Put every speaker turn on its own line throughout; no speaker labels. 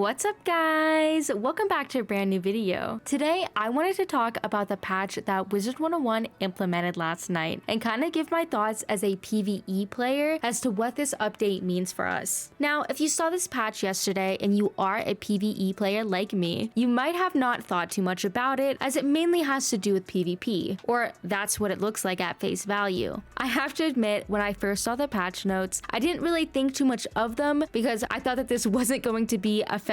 What's up guys? Welcome back to a brand new video. Today I wanted to talk about the patch that Wizard101 implemented last night and kind of give my thoughts as a PvE player as to what this update means for us. Now, if you saw this patch yesterday and you are a PvE player like me, you might have not thought too much about it as it mainly has to do with PvP, or that's what it looks like at face value. I have to admit, when I first saw the patch notes, I didn't really think too much of them because I thought that this wasn't going to be affecting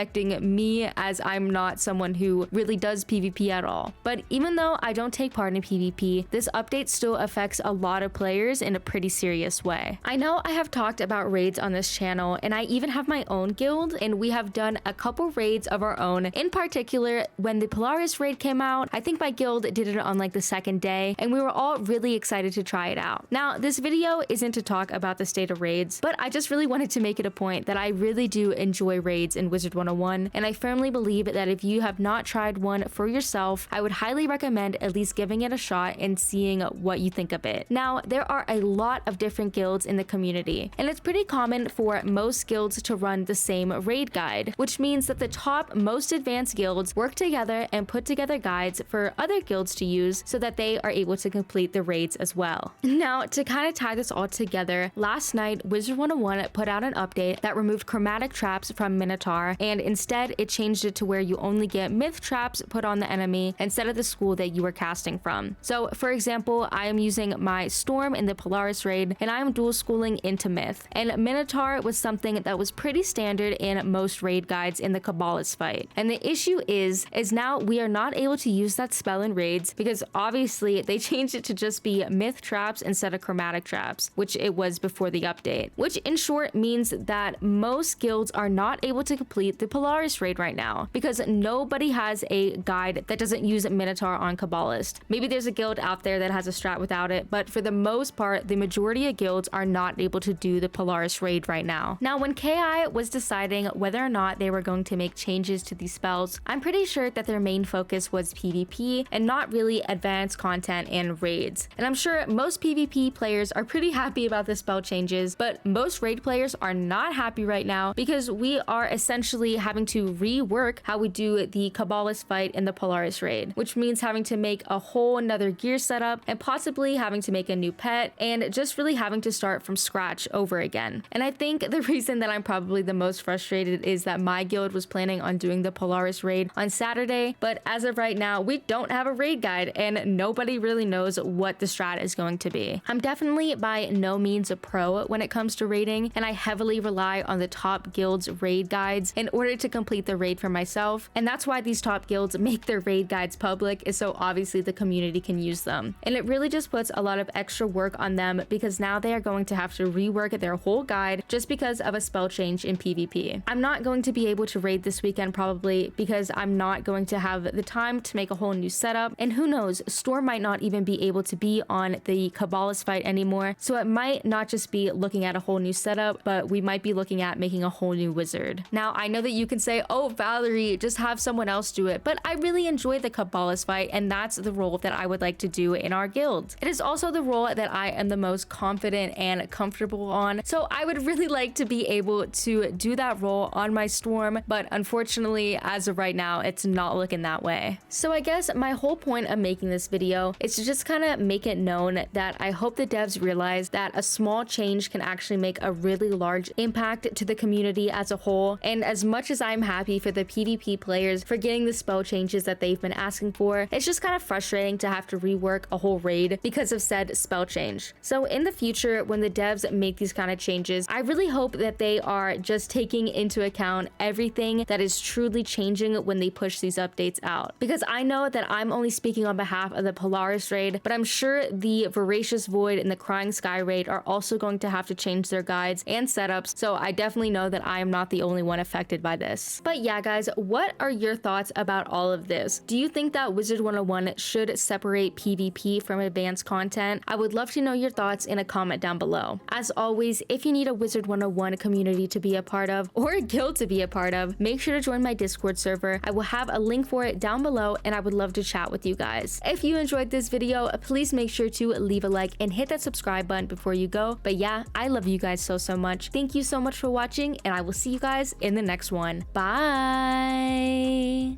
me as I'm not someone who really does PvP at all. But even though I don't take part in PvP, this update still affects a lot of players in a pretty serious way. I know I have talked about raids on this channel, and I even have my own guild, and we have done a couple raids of our own. In particular, when the Polaris raid came out, I think my guild did it on like the second day, and we were all really excited to try it out. Now, this video isn't to talk about the state of raids, but I just really wanted to make it a point that I really do enjoy raids in Wizard101, and I firmly believe that if you have not tried one for yourself, I would highly recommend at least giving it a shot and seeing what you think of it. Now, there are a lot of different guilds in the community, and it's pretty common for most guilds to run the same raid guide, which means that the top most advanced guilds work together and put together guides for other guilds to use so that they are able to complete the raids as well. Now, to kind of tie this all together, last night Wizard101 put out an update that removed chromatic traps from Minotaur, and instead it changed it to where you only get myth traps put on the enemy instead of the school that you were casting from. So for example, I am using my storm in the Polaris raid and I am dual schooling into myth, and Minotaur was something that was pretty standard in most raid guides in the Kabbalist fight. And the issue is now we are not able to use that spell in raids because obviously they changed it to just be myth traps instead of chromatic traps, which it was before the update, which in short means that most guilds are not able to complete the Polaris raid right now because nobody has a guide that doesn't use Minotaur on Kabbalist. Maybe there's a guild out there that has a strat without it, but for the most part, the majority of guilds are not able to do the Polaris raid right now. Now, when KI was deciding whether or not they were going to make changes to these spells, I'm pretty sure that their main focus was PvP and not really advanced content and raids. And I'm sure most PvP players are pretty happy about the spell changes, but most raid players are not happy right now because we are essentially having to rework how we do the Kabbalist fight in the Polaris raid, which means having to make a whole another gear setup and possibly having to make a new pet and just really having to start from scratch over again. And I think the reason that I'm probably the most frustrated is that my guild was planning on doing the Polaris raid on Saturday, but as of right now, we don't have a raid guide and nobody really knows what the strat is going to be. I'm definitely by no means a pro when it comes to raiding, and I heavily rely on the top guilds' raid guides in order to complete the raid for myself, and that's why these top guilds make their raid guides public, is so obviously the community can use them. And it really just puts a lot of extra work on them because now they are going to have to rework their whole guide just because of a spell change in PvP. I'm not going to be able to raid this weekend probably because I'm not going to have the time to make a whole new setup, and who knows, Storm might not even be able to be on the Kabbalist fight anymore, so it might not just be looking at a whole new setup, but we might be looking at making a whole new wizard. Now, I know that you can say, oh Valerie, just have someone else do it, but I really enjoy the Kabbalist fight, and that's the role that I would like to do in our guild. It is also the role that I am the most confident and comfortable on, so I would really like to be able to do that role on my storm, but unfortunately, as of right now, it's not looking that way. So I guess my whole point of making this video is to just kind of make it known that I hope the devs realize that a small change can actually make a really large impact to the community as a whole. And as much as I'm happy for the PvP players for getting the spell changes that they've been asking for, it's just kind of frustrating to have to rework a whole raid because of said spell change. So in the future, when the devs make these kind of changes, I really hope that they are just taking into account everything that is truly changing when they push these updates out. Because I know that I'm only speaking on behalf of the Polaris raid, but I'm sure the Voracious Void and the Crying Sky raid are also going to have to change their guides and setups, so I definitely know that I am not the only one affected by this. But yeah guys, what are your thoughts about all of this? Do you think that Wizard101 should separate PvP from advanced content? I would love to know your thoughts in a comment down below. As always, if you need a Wizard101 community to be a part of or a guild to be a part of, make sure to join my Discord server. I will have a link for it down below, and I would love to chat with you guys. If you enjoyed this video, please make sure to leave a like and hit that subscribe button before you go. But yeah, I love you guys so much. Thank you so much for watching, and I will see you guys in the next one. one. Bye!